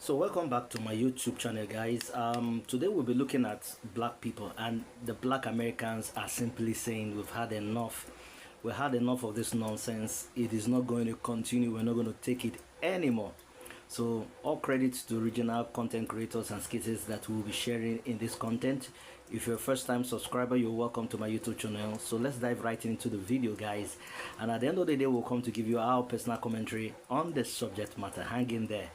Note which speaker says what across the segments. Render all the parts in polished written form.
Speaker 1: So welcome back to my YouTube channel, guys. Today we'll be looking at black people, and the black Americans are simply saying we've had enough. We had enough of this nonsense. It is not going to continue. We're not going to take it anymore. So all credits to original content creators and skits that we'll be sharing in this content. If you're a first time subscriber, you're welcome to my YouTube channel. So let's dive right into the video, guys, and at the end of the day we'll come to give you our personal commentary on the subject matter. Hang in there.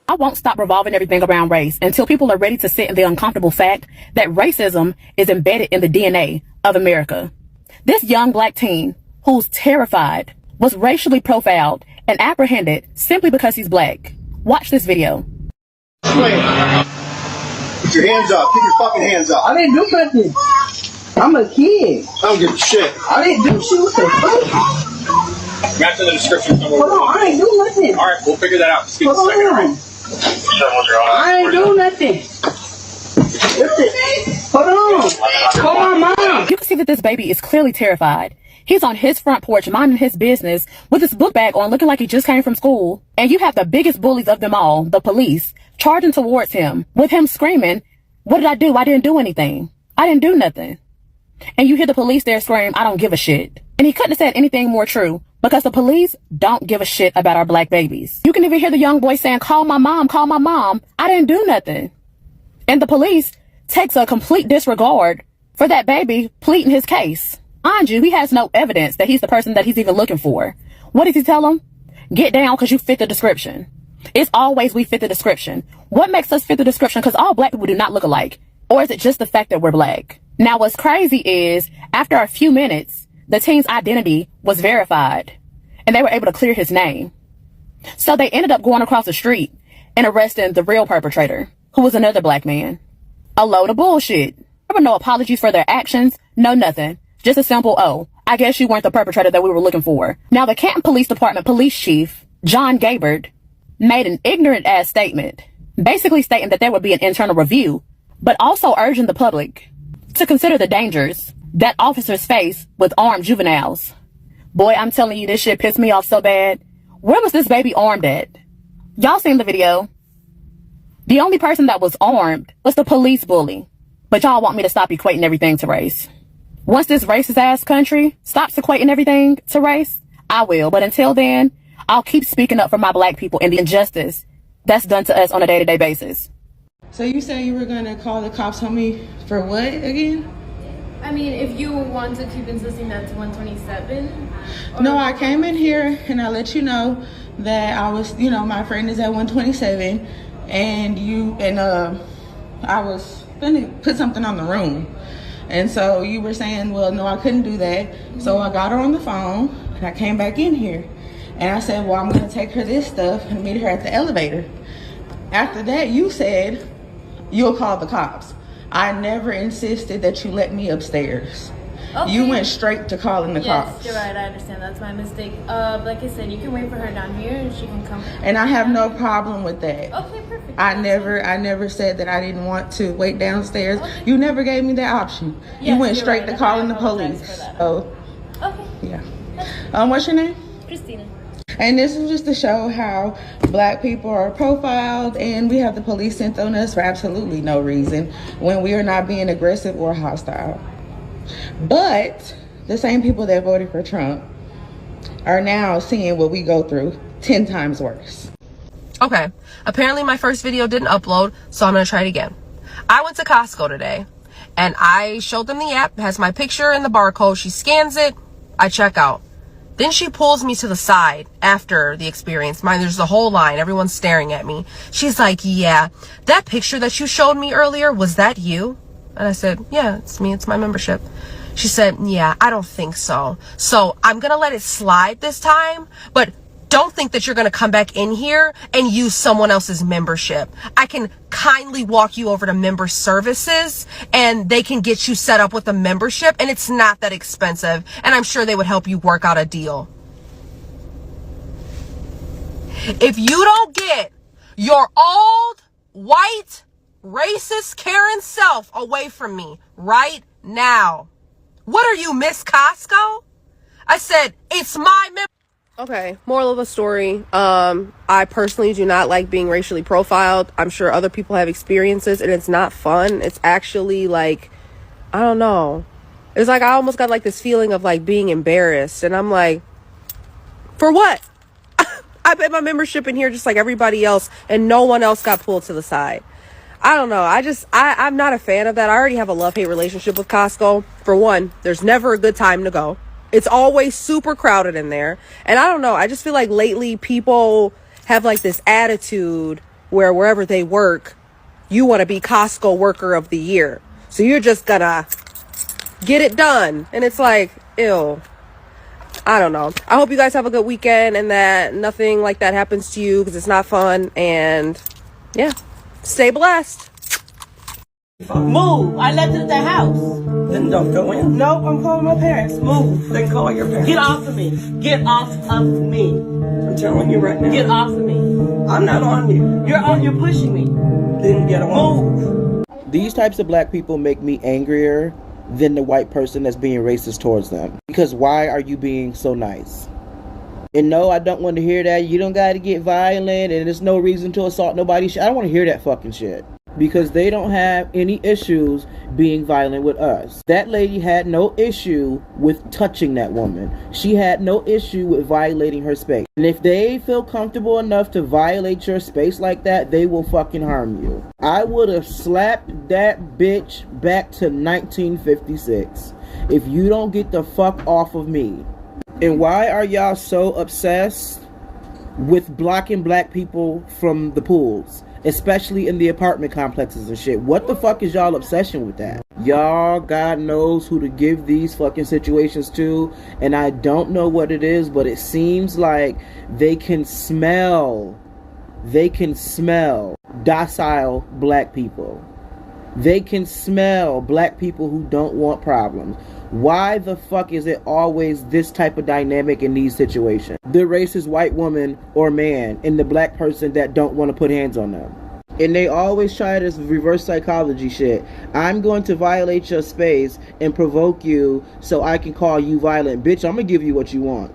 Speaker 2: I won't stop revolving everything around race until people are ready to sit in the uncomfortable fact that racism is embedded in the DNA of America. This young black teen, who's terrified, was racially profiled and apprehended simply because he's black. Watch this video.
Speaker 3: Put your hands up. Keep your fucking hands up.
Speaker 4: I didn't do nothing. I'm a kid.
Speaker 3: I don't give a shit.
Speaker 4: I didn't do shit. What the fuck?
Speaker 3: Match in the description.
Speaker 4: Hold on, I ain't do nothing.
Speaker 3: Alright, we'll figure that out. Just give us a
Speaker 4: Hold
Speaker 3: second,
Speaker 4: on.
Speaker 3: alright?
Speaker 4: I ain't do nothing. Hold on. Call my mom.
Speaker 2: You can see that this baby is clearly terrified. He's on his front porch minding his business with his book bag on, looking like he just came from school. And you have the biggest bullies of them all, the police, charging towards him with him screaming, "What did I do? I didn't do anything. I didn't do nothing." And you hear the police there scream, "I don't give a shit." And he couldn't have said anything more true, because the police don't give a shit about our black babies. You can even hear the young boy saying, "Call my mom, call my mom. I didn't do nothing." And the police takes a complete disregard for that baby pleading his case. Mind you, he has no evidence that he's the person that he's even looking for. What does he tell him? Get down because you fit the description. It's always we fit the description. What makes us fit the description? Because all black people do not look alike. Or is it just the fact that we're black? Now, what's crazy is, after a few minutes, the teen's identity was verified, and they were able to clear his name. So they ended up going across the street and arresting the real perpetrator, who was another black man. A load of bullshit. There were no apologies for their actions, no nothing. Just a simple, "Oh, I guess you weren't the perpetrator that we were looking for." Now, the Canton Police Department Police Chief, John Gabert, made an ignorant-ass statement, basically stating that there would be an internal review, but also urging the public to consider the dangers that officers face with armed juveniles. Boy, I'm telling you, this shit pissed me off so bad. Where was this baby armed at? Y'all seen the video? The only person that was armed was the police bully. But y'all want me to stop equating everything to race. Once this racist ass country stops equating everything to race, I will. But until then, I'll keep speaking up for my black people and the injustice that's done to us on a day-to-day basis.
Speaker 5: So you said you were gonna call the cops on me for what again?
Speaker 6: I mean, if you want to keep insisting that's 127.
Speaker 5: No, I came in here and I let you know that I was, my friend is at 127, and I was gonna put something on the room. And so you were saying, well, no, I couldn't do that. So I got her on the phone and I came back in here and I said, well, I'm gonna take her this stuff and meet her at the elevator. After that, you said you'll call the cops. I never insisted that you let me upstairs.
Speaker 6: Okay.
Speaker 5: You went straight to calling the cops.
Speaker 6: Yes, you're right. I understand. That's my mistake. Like I said, you can wait for her down here and she can come.
Speaker 5: And I have no problem with that.
Speaker 6: Okay, perfect.
Speaker 5: I never said that I didn't want to wait downstairs. Okay. You never gave me that option.
Speaker 6: Yes,
Speaker 5: you went straight
Speaker 6: right.
Speaker 5: to calling the
Speaker 6: apologize
Speaker 5: police.
Speaker 6: for that.
Speaker 5: Oh,
Speaker 6: okay.
Speaker 5: yeah. What's your name?
Speaker 6: Christina.
Speaker 5: And this is just to show how black people are profiled, and we have the police sent on us for absolutely no reason when we are not being aggressive or hostile. But the same people that voted for Trump are now seeing what we go through 10 times worse.
Speaker 7: Okay, apparently my first video didn't upload, so I'm gonna try it again. I went to Costco today and I showed them the app. It has my picture and the barcode. She scans it, I check out. Then she pulls me to the side after the experience. Mind, there's the whole line. Everyone's staring at me. She's like, "Yeah, that picture that you showed me earlier, was that you?" And I said, "Yeah, it's me. It's my membership." She said, "Yeah, I don't think so. So I'm going to let it slide this time, but don't think that you're going to come back in here and use someone else's membership. I can kindly walk you over to member services and they can get you set up with a membership, and it's not that expensive, and I'm sure they would help you work out a deal." If you don't get your old, white, racist Karen self away from me right now. What are you, Miss Costco? I said, it's my membership. Okay, moral of the story. I personally do not like being racially profiled. I'm sure other people have experiences, and it's not fun. It's actually like, I don't know. It's like I almost got like this feeling of like being embarrassed, and I'm like, for what? I paid my membership in here just like everybody else, and no one else got pulled to the side. I don't know. I'm not a fan of that. I already have a love-hate relationship with Costco. For one, there's never a good time to go. It's always super crowded in there. And I don't know. I just feel like lately people have like this attitude where wherever they work, you want to be Costco worker of the year. So you're just gonna get it done. And it's like, ew. I don't know. I hope you guys have a good weekend and that nothing like that happens to you because it's not fun. And yeah, stay blessed.
Speaker 4: Move. I left it at the house.
Speaker 8: Then don't go in.
Speaker 4: Nope, I'm calling my parents. Move.
Speaker 8: Then call your parents.
Speaker 4: Get off of me. Get off of me.
Speaker 8: I'm telling you right now.
Speaker 4: Get off of me.
Speaker 8: I'm not on you.
Speaker 4: You're pushing me.
Speaker 8: Then get on.
Speaker 4: Move.
Speaker 9: These types of black people make me angrier than the white person that's being racist towards them. Because why are you being so nice? And no, I don't want to hear that. You don't got to get violent and there's no reason to assault nobody. I don't want to hear that fucking shit. Because they don't have any issues being violent with us. That lady had no issue with touching that woman. She had no issue with violating her space. And if they feel comfortable enough to violate your space like that, they will fucking harm you. I would have slapped that bitch back to 1956 if you don't get the fuck off of me. And why are y'all so obsessed with blocking black people from the pools? Especially in the apartment complexes and shit. What the fuck is y'all obsession with that? Y'all, God knows who to give these fucking situations to. And I don't know what it is, but it seems like they can smell docile black people. They can smell black people who don't want problems. Why the fuck is it always this type of dynamic in these situations? The racist white woman or man and the black person that don't want to put hands on them. And they always try this reverse psychology shit. I'm going to violate your space and provoke you so I can call you violent. Bitch, I'm going to give you what you want.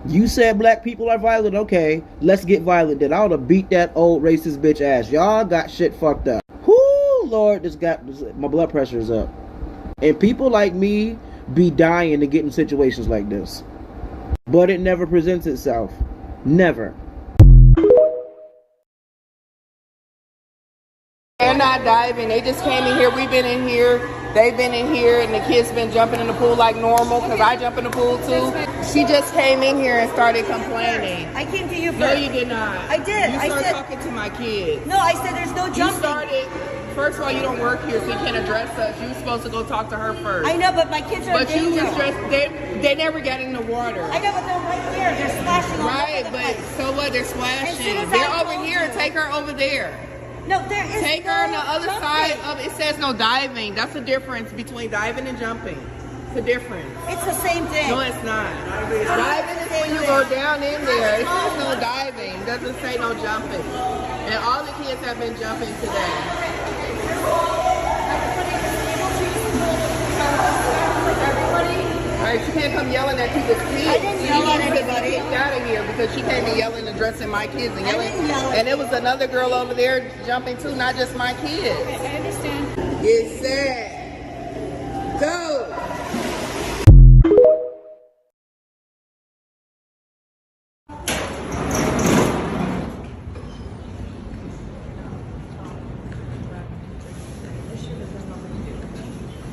Speaker 9: You said black people are violent? Okay, let's get violent then. I ought to beat that old racist bitch ass. Y'all got shit fucked up. Whoo, Lord, my blood pressure is up. And people like me be dying to get in situations like this. But it never presents itself. Never.
Speaker 7: They're not diving. They just came in here. We've been in here. They've been in here, and the kids been jumping in the pool like normal because I jump in the pool too. She just came in here and started complaining.
Speaker 10: I came to you first.
Speaker 7: No, you did not.
Speaker 10: I did.
Speaker 7: You started talking to my kids.
Speaker 10: No, I said there's no jumping.
Speaker 7: You started. First of all, you don't work here, so you can't address us. You were supposed to go talk to her first.
Speaker 10: I know, but my kids are in danger.
Speaker 7: But you was just, they never got in the water.
Speaker 10: I know, but they're right there. They're splashing all over the place.
Speaker 7: So what? They're splashing. They're over here. Take her over there.
Speaker 10: No, there is
Speaker 7: Take her on the other side of it. Says no diving. That's the difference between diving and jumping. It's a difference.
Speaker 10: It's the same thing.
Speaker 7: No, it's not. Diving is when you go down in there. It says no diving. It doesn't say no jumping. And all the kids have been jumping today. Alright, she can't come yelling at people's kids.
Speaker 10: I didn't yell at anybody.
Speaker 7: Get out of here because she came in yelling and addressing my kids and yelling.
Speaker 10: I didn't yell.
Speaker 7: And it was another girl over there jumping too, not just my kids.
Speaker 10: I understand.
Speaker 7: Get set. Go.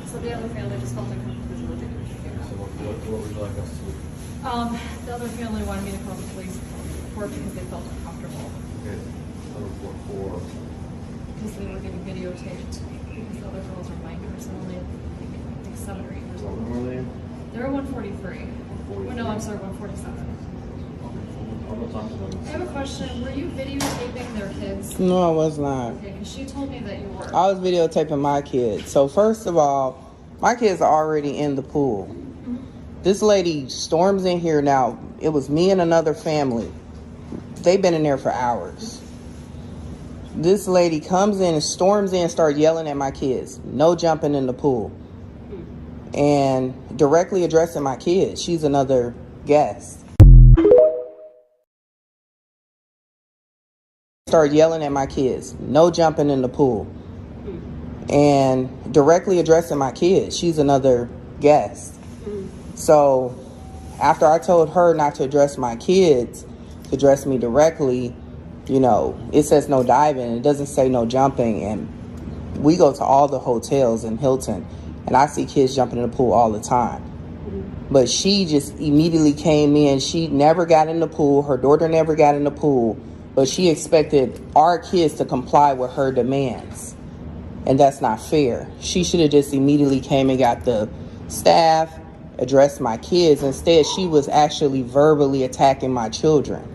Speaker 11: So the other family just felt uncomfortable.
Speaker 12: What would you like us to do?
Speaker 11: The other family wanted me to call the police report because they felt uncomfortable.
Speaker 12: Okay, report for.
Speaker 11: Because they were getting videotaped. Because the other girls are minors and only, I think 7 or 8 years
Speaker 12: What
Speaker 11: old.
Speaker 12: number are they in?
Speaker 11: They're 143. Well, no, I'm sorry, 147.
Speaker 12: I'll go talk to them.
Speaker 11: I have a question. Were you videotaping their kids?
Speaker 13: No, I was not.
Speaker 11: Okay, because she told me that you were.
Speaker 13: I was videotaping my kids. So first of all, my kids are already in the pool. This lady storms in here now. It was me and another family. They've been in there for hours. This lady comes in and storms in and starts yelling at my kids. No jumping in the pool. And directly addressing my kids. She's another guest. Started yelling at my kids, no jumping in the pool, and directly addressing my kids. She's another guest. So after I told her not to address my kids, to address me directly, you know, it says no diving. It doesn't say no jumping. And we go to all the hotels in Hilton, and I see kids jumping in the pool all the time. But she just immediately came in. She never got in the pool. Her daughter never got in the pool. But she expected our kids to comply with her demands. And that's not fair. She should have just immediately came and got the staff, addressed my kids. Instead, she was actually verbally attacking my children,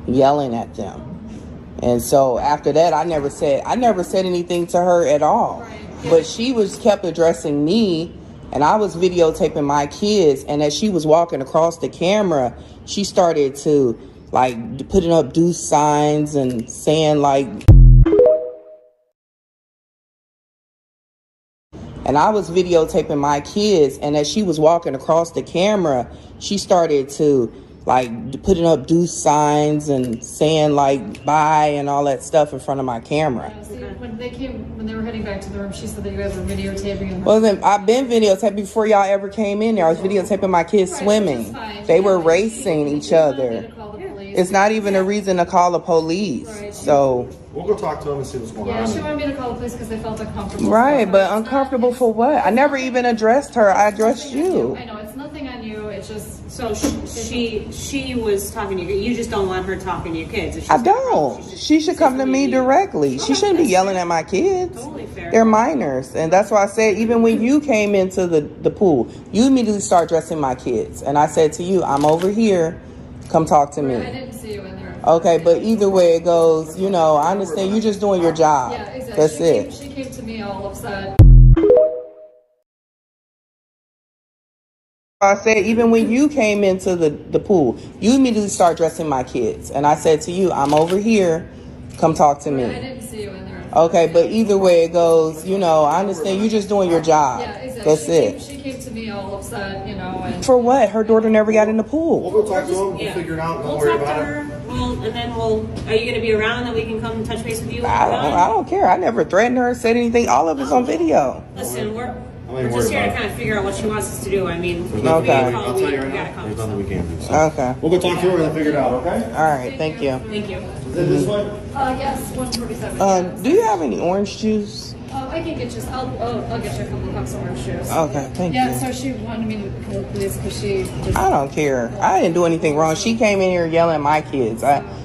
Speaker 13: yelling at them. And so after that, I never said anything to her at all. But she kept addressing me, and I was videotaping my kids. And as she was walking across the camera, she started to like putting up deuce signs and saying like, and I was videotaping my kids, and as she was walking across the camera, she started to like putting up deuce signs and saying like bye and all that stuff in front of my camera.
Speaker 11: See, when they were heading back to the room, she said that you guys were videotaping.
Speaker 13: Well, then I've been videotaping before y'all ever came in there. I was videotaping my kids swimming. They were racing each other. It's not even a reason to call the police. So
Speaker 12: we'll go talk to them and see what's going on.
Speaker 11: Yeah, she wanted me to call the police because they felt uncomfortable.
Speaker 13: Right, but uncomfortable for what? I never even addressed her. I addressed you.
Speaker 11: I know, it's nothing on you. It's just...
Speaker 10: So she was talking to you. You just don't want her talking to your kids.
Speaker 13: I don't. She should come to me directly. She shouldn't be yelling at my kids.
Speaker 10: Totally fair.
Speaker 13: They're minors. And that's why I said, even when you came into the pool, you immediately start dressing my kids. And I said to you, I'm over here. Come talk to me.
Speaker 11: I didn't see you in there.
Speaker 13: Okay, but either way it goes, you know, I understand you're just doing your job.
Speaker 11: Yeah, exactly.
Speaker 13: That's it.
Speaker 11: She came to me all upset.
Speaker 13: I said, even when you came into the pool, you immediately start dressing my kids. And I said to you, I'm over here. Come talk to me.
Speaker 11: I didn't see you in there.
Speaker 13: Okay, but either way it goes, you know, I understand you're just doing your job.
Speaker 11: Yeah, exactly.
Speaker 13: That's it.
Speaker 11: She came to me all upset, you know. And
Speaker 13: For what? Her daughter never got in the pool.
Speaker 12: We'll go talk to them. We'll figure it out. Don't worry about it.
Speaker 10: And then are you going to be around that we can come touch base with you?
Speaker 13: I don't care. I never threatened her, said anything. All of it's on video.
Speaker 10: Listen, we're just here to kind of figure out what she wants us to do. I mean,
Speaker 13: Okay.
Speaker 12: I'll tell you right now. There's nothing we can do. So.
Speaker 13: Okay.
Speaker 12: We'll go talk to her and then figure it out, okay?
Speaker 13: All right. Thank you.
Speaker 10: Thank you.
Speaker 12: Is it this way?
Speaker 11: yes, 147.
Speaker 13: Do you have any orange juice?
Speaker 11: I can get you. I'll get you a couple of cups of orange juice.
Speaker 13: Okay, thank you.
Speaker 11: Yeah, so she wanted me to call the police because she just...
Speaker 13: I don't care. I didn't do anything wrong. She came in here yelling at my kids.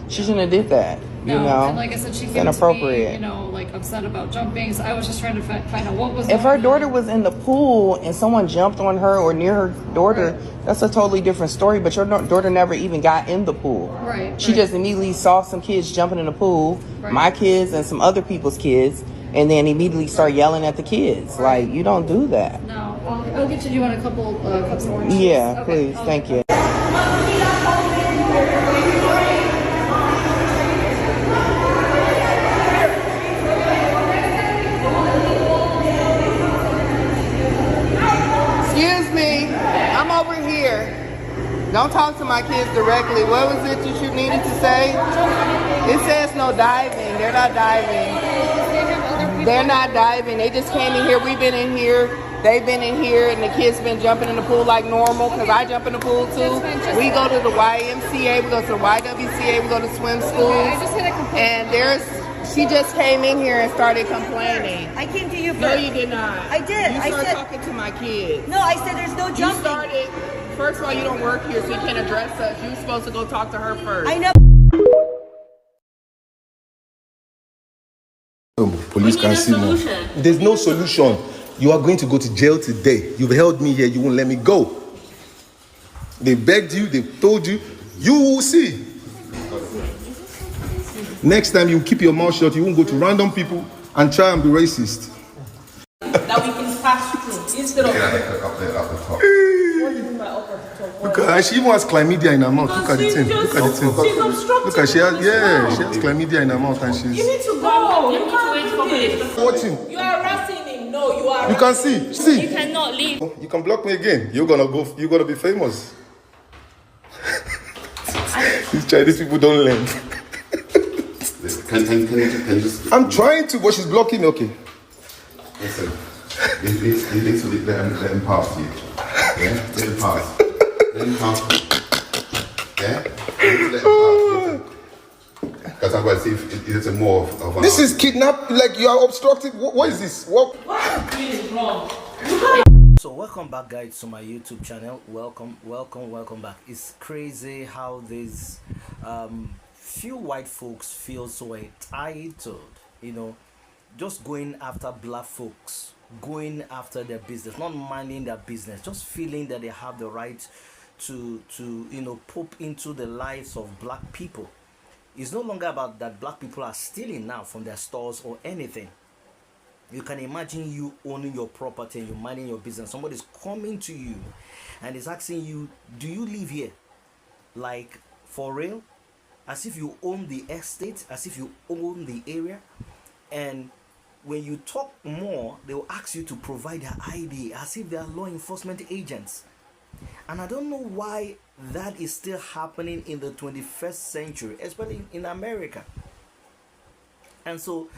Speaker 13: She shouldn't have did that. You know,
Speaker 11: and like I said, she
Speaker 13: it's
Speaker 11: came
Speaker 13: inappropriate.
Speaker 11: to me, you know, like upset about jumping. So I was just trying to find out what was.
Speaker 13: If her daughter was in the pool and someone jumped on her or near her daughter, that's a totally different story. But your daughter never even got in the pool.
Speaker 11: Right.
Speaker 13: She just immediately saw some kids jumping in the pool, my kids and some other people's kids, and then immediately start yelling at the kids. Like, you don't do that.
Speaker 11: No, I'll get you a couple cups of orange.
Speaker 13: Yeah,
Speaker 11: Okay.
Speaker 13: please. Thank you. Excuse me, I'm over here. Don't talk to my kids directly. What was it that you needed to say? It says no diving. They're not diving. They're not diving. They just came in here. We've been in here. They've been in here, and the kids been jumping in the pool like normal because I jump in the pool too. We go to the YMCA, we go to the YWCA, we go to swim schools. And she just came in here and started complaining.
Speaker 10: I came to you first.
Speaker 13: No, you did not.
Speaker 10: I did.
Speaker 13: You
Speaker 10: I
Speaker 13: started
Speaker 10: said
Speaker 13: talking to my kids.
Speaker 10: no. I said there's no jumping.
Speaker 13: You started. First of all, you don't work here, so you can't address us. You're supposed to go talk to her first.
Speaker 10: I know.
Speaker 14: Police can see more. There's no solution. You are going to go to jail today. You've held me here. You won't let me go. They begged you. They told you. You will see. Next time you keep your mouth shut. You won't go to random people and try and be racist.
Speaker 4: That we can pass through instead of.
Speaker 14: Up the top. Look at her. She even has chlamydia in her mouth. Look at the thing. Look at the thing.
Speaker 4: She's obstructing.
Speaker 14: Look at she has chlamydia in her mouth and she's.
Speaker 4: You need to go. You can't do this.
Speaker 14: Watching.
Speaker 4: You are harassing him. No, you are.
Speaker 14: You can see. See.
Speaker 4: You cannot leave.
Speaker 14: You can block me again. You're gonna be famous. These Chinese people don't learn. Can you just... I'm trying to, but she's blocking me. Okay.
Speaker 15: Listen, you need to let him pass you. Yeah? Let him pass. Let him pass. Yeah? You need to let him pass. Because otherwise, if it's a more of a...
Speaker 14: This is kidnap, like you are obstructing. What is this? What
Speaker 4: is wrong?
Speaker 1: So welcome back, guys, to my YouTube channel. Welcome back. It's crazy how these few white folks feel so entitled, you know, just going after black folks, going after their business, not minding their business, just feeling that they have the right to you know, poke into the lives of black people. It's no longer about that black people are stealing now from their stores or anything. You can imagine you owning your property and you're minding your business. Somebody's coming to you and is asking you, do you live here? Like, for real? As if you own the estate, as if you own the area. And when you talk more, they will ask you to provide their ID as if they are law enforcement agents. And I don't know why that is still happening in the 21st century, especially in America. And so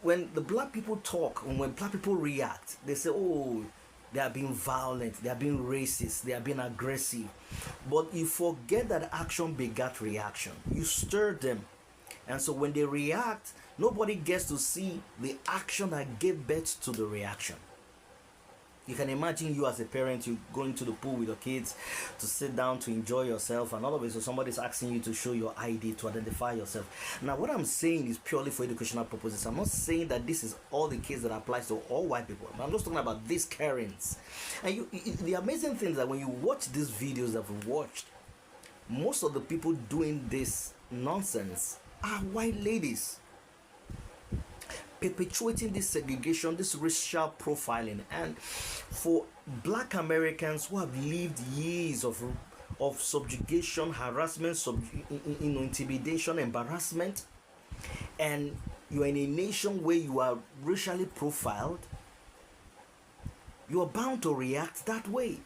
Speaker 1: when the black people talk, and when black people react, they say, oh, they are being violent, they are being racist, they are being aggressive. But you forget that action begat reaction. You stir them. And so when they react, nobody gets to see the action that gave birth to the reaction. You can imagine you as a parent, you going to the pool with your kids to sit down to enjoy yourself, and all of it, so somebody's asking you to show your ID to identify yourself. Now, what I'm saying is purely for educational purposes. I'm not saying that this is all the case that applies to all white people. I'm just talking about these Karens. And the amazing thing is that when you watch these videos that we've watched, most of the people doing this nonsense are white ladies, perpetuating this segregation, this racial profiling. And for black Americans who have lived years of subjugation, harassment, intimidation, embarrassment, and you're in a nation where you are racially profiled, you are bound to react that way.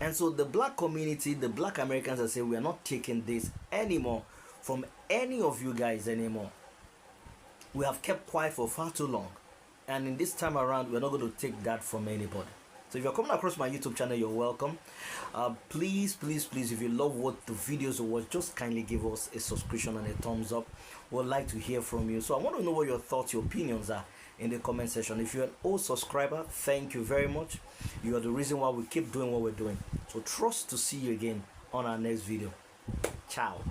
Speaker 1: And so the black community, the black Americans, are saying, we are not taking this anymore from any of you guys anymore. We have kept quiet for far too long, and in this time around, we're not going to take that from anybody. So if you're coming across my YouTube channel, you're welcome. Please, if you love what the videos watch, just kindly give us a subscription and a thumbs up. We'd like to hear from you. So I want to know what your thoughts, your opinions are in the comment section. If you're an old subscriber, thank you very much. You are the reason why we keep doing what we're doing. So trust to see you again on our next video. Ciao.